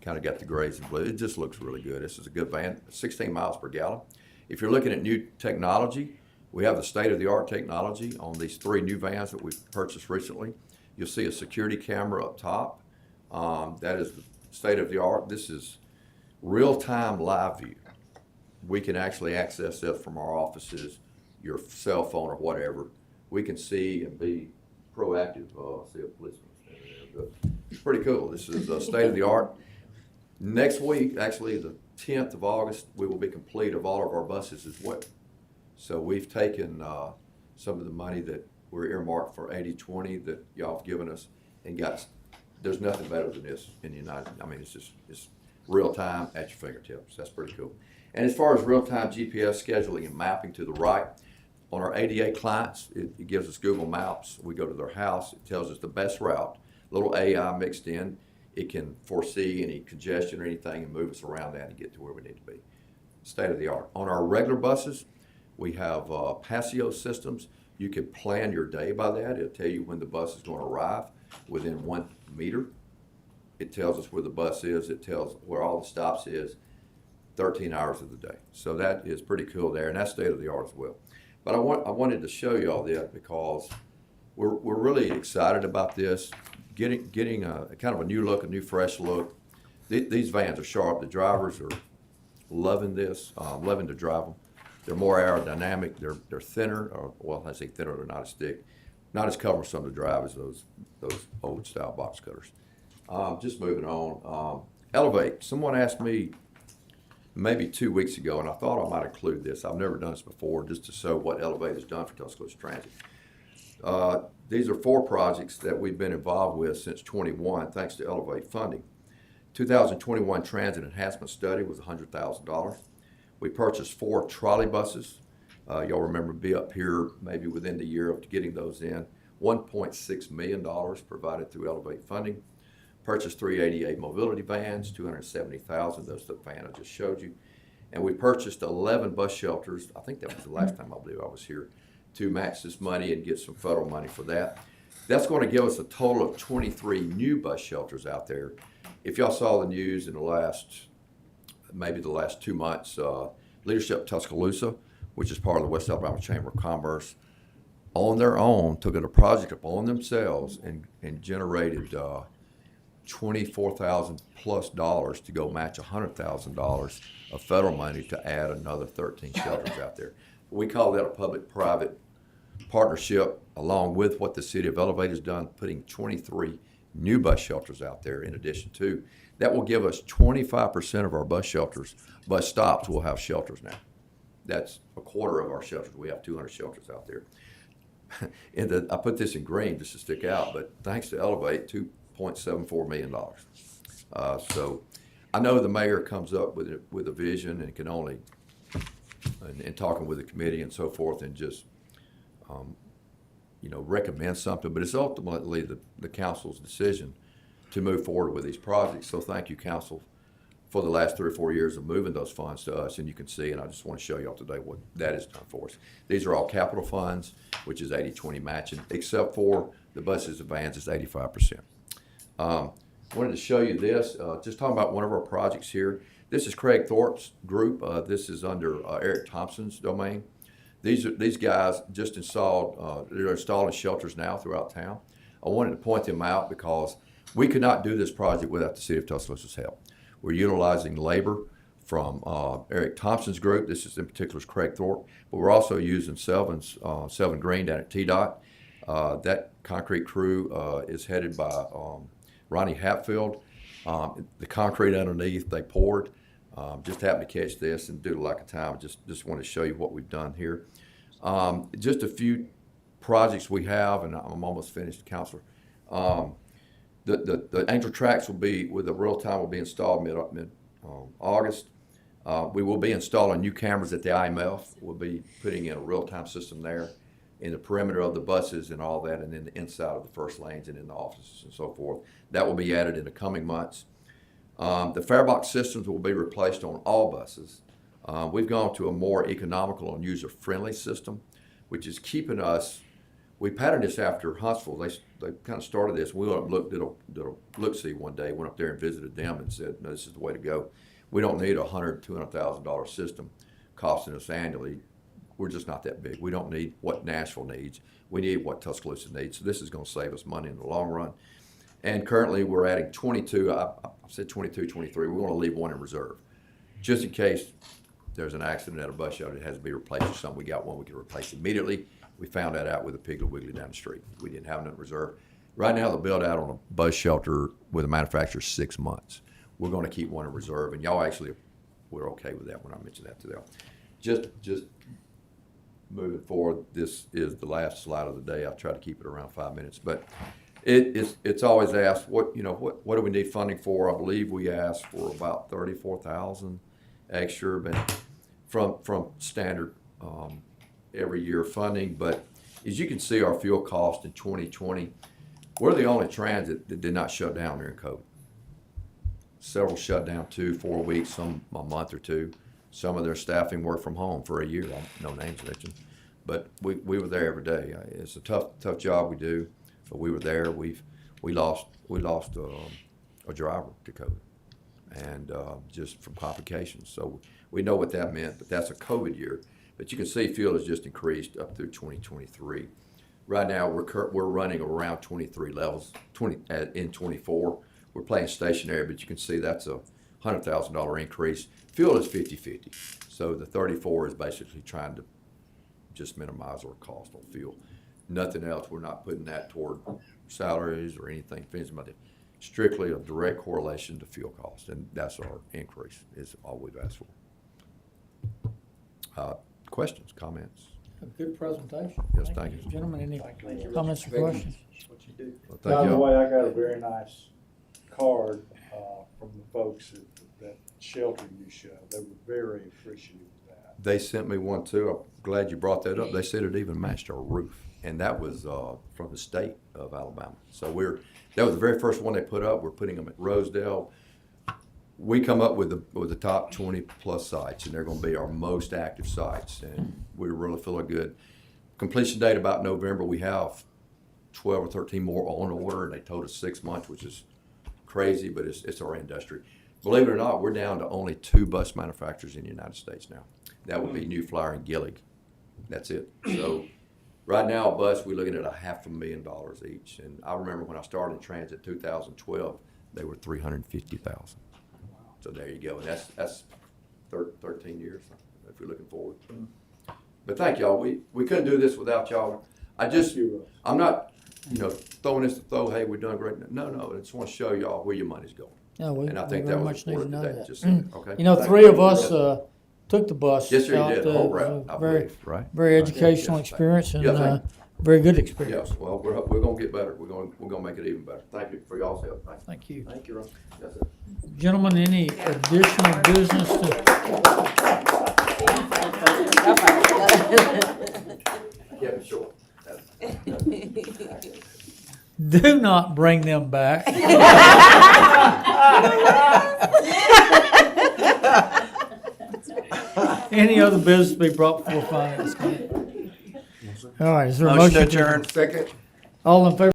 kind of got the grays and blue. It just looks really good. This is a good van, 16 miles per gallon. If you're looking at new technology, we have the state-of-the-art technology on these 3 new vans that we've purchased recently. You'll see a security camera up top. That is the state-of-the-art. This is real-time live view. We can actually access that from our offices, your cell phone or whatever. We can see and be proactive. See a policeman standing there, but it's pretty cool. This is state of the art. Next week, actually the 10th of August, we will be complete of all of our buses as well. So we've taken some of the money that we're earmarked for 80/20 that y'all have given us and there's nothing better than this in the United. I mean, it's real time at your fingertips. That's pretty cool. And as far as real time GPS scheduling and mapping to the right, on our ADA clients, it gives us Google Maps. We go to their house. It tells us the best route. Little AI mixed in. It can foresee any congestion or anything and move us around that and get to where we need to be. State of the art. On our regular buses, we have Passio systems. You can plan your day by that. It'll tell you when the bus is going to arrive within 1 meter. It tells us where the bus is. It tells where all the stops is 13 hours of the day. So that is pretty cool there, and that's state of the art as well. But I wanted to show you all that because we're really excited about this, getting a kind of a new look, a new fresh look. These vans are sharp. The drivers are loving this, loving to drive them. They're more aerodynamic. They're thinner, or well, I say thinner. They're not as thick, not as cumbersome to drive as those old style box cutters. Just moving on. Elevate. Someone asked me maybe 2 weeks ago, and I thought I might include this. I've never done this before, just to show what Elevate's done for Tuscaloosa Transit. These are 4 projects that we've been involved with since 21, thanks to Elevate funding. 2021 Transit Enhancement Study was $100,000. We purchased 4 trolley buses. Y'all remember be up here maybe within the year of getting those in. $1.6 million provided through Elevate funding. Purchased 3 ADA mobility vans, $270,000. Those the van I just showed you. And we purchased 11 bus shelters. I think that was the last time I believe I was here, to match this money and get some federal money for that. That's going to give us a total of 23 new bus shelters out there. If y'all saw the news in the last 2 months, Leadership Tuscaloosa, which is part of the West Alabama Chamber of Commerce, on their own took a project upon themselves and generated $24,000 plus to go match $100,000 of federal money to add another 13 shelters out there. We call that a public-private partnership, along with what the city of Elevate has done, putting 23 new bus shelters out there in addition to. That will give us 25% of our bus stops will have shelters now. That's a quarter of our shelters. We have 200 shelters out there. And I put this in green just to stick out, but thanks to Elevate, $2.74 million. So I know the mayor comes up with a vision and can only, and talking with the committee and so forth, and just, recommend something, but it's ultimately the council's decision to move forward with these projects. So thank you, council, for the last 3 or 4 years of moving those funds to us, and you can see, and I just want to show y'all today what that has done for us. These are all capital funds, which is 80-20 matching, except for the buses and vans is 85%. Wanted to show you this, just talking about one of our projects here. This is Craig Thorpe's group. This is under Eric Thompson's domain. These guys just installed, they're installing shelters now throughout town. I wanted to point them out because we could not do this project without the city of Tuscaloosa's help. We're utilizing labor from Eric Thompson's group. This is in particular is Craig Thorpe, but we're also using Selvin Green down at TDOT. That concrete crew is headed by Ronnie Hatfield. The concrete underneath they poured. Just happened to catch this and due to lack of time, just want to show you what we've done here. Just a few projects we have, and I'm almost finished, Counselor. The Angel Tracks will be, with the real time, will be installed mid August. We will be installing new cameras at the IMF. We'll be putting in a real-time system there in the perimeter of the buses and all that, and then the inside of the first lanes and in the offices and so forth. That will be added in the coming months. The farebox systems will be replaced on all buses. We've gone to a more economical and user-friendly system, which is keeping us. We patterned this after Huntsville. They kind of started this. We did a look-see one day, went up there and visited them and said, no, this is the way to go. We don't need a $100,000, $200,000 system costing us annually. We're just not that big. We don't need what Nashville needs. We need what Tuscaloosa needs. So this is going to save us money in the long run. And currently we're adding 22, I said 22, 23. We want to leave one in reserve. Just in case there's an accident at a bus shelter that has to be replaced or something, we got one we can replace immediately. We found that out with a Piggly Wiggly down the street. We didn't have none in reserve. Right now the build out on a bus shelter with a manufacturer is 6 months. We're going to keep one in reserve, and y'all actually were okay with that when I mentioned that to them. Just moving forward, this is the last slide of the day. I'll try to keep it around 5 minutes, but it's always asked what do we need funding for? I believe we asked for about $34,000 extra, but from standard every year funding. But as you can see, our fuel cost in 2020, we're the only transit that did not shut down during COVID. Several shut down 2-4 weeks, some a month or two. Some of their staffing worked from home for a year. No names mentioned, but we were there every day. It's a tough job we do, but we were there. We lost a driver to COVID, and just from complications. So we know what that meant. But that's a COVID year. But you can see fuel has just increased up through 2023. Right now we're running around 23 levels. In 24. We're playing stationary, but you can see that's a $100,000 increase. Fuel is 50-50. So the 34 is basically trying to just minimize our cost on fuel. Nothing else. We're not putting that toward salaries or anything. Strictly a direct correlation to fuel cost, and that's our increase is all we've asked for. Questions, comments? A good presentation. Yes, thank you. Gentlemen, any comments or questions? What you do. Well, By thank the you. way, I got a very nice card, from the folks at that shelter you showed. They were very appreciative of that. They sent me one too. I'm glad you brought that up. They said it even matched our roof, and that was from the state of Alabama. So that was the very first one they put up. We're putting them at Rosedale. We come up with the top 20 plus sites, and they're going to be our most active sites, and we're really feeling good. Completion date about November. We have 12 or 13 more on order, and they told us 6 months, which is crazy, but it's our industry. Believe it or not, we're down to only 2 bus manufacturers in the United States now. That would be New Flyer and Gillig. That's it. So right now, a bus, we're looking at $500,000 each. And I remember when I started in transit in 2012, they were $350,000. So there you go. And that's 13 years if we're looking forward. But thank y'all. We couldn't do this without y'all. I'm not, throwing this to throw, hey, we're doing great. No, I just want to show y'all where your money's going. Yeah, And I we think very that was much need to important know today. that. Just saying, okay? You know, Thank 3 you. of us took the bus. Yes, sir, you out, did. The whole route, I very, believe, right? very educational Yes, experience and yes, sir. very good experience. Yes, well, we're gonna get better. We're gonna make it even better. Thank you for y'all's help. Thank you. Thank you, Ron. Yes, sir. Gentlemen, any additional business Yeah, sure. do not bring them back. Any other business to be brought before finance committee? All right, is there a motion to adjourn? Second. All in favor?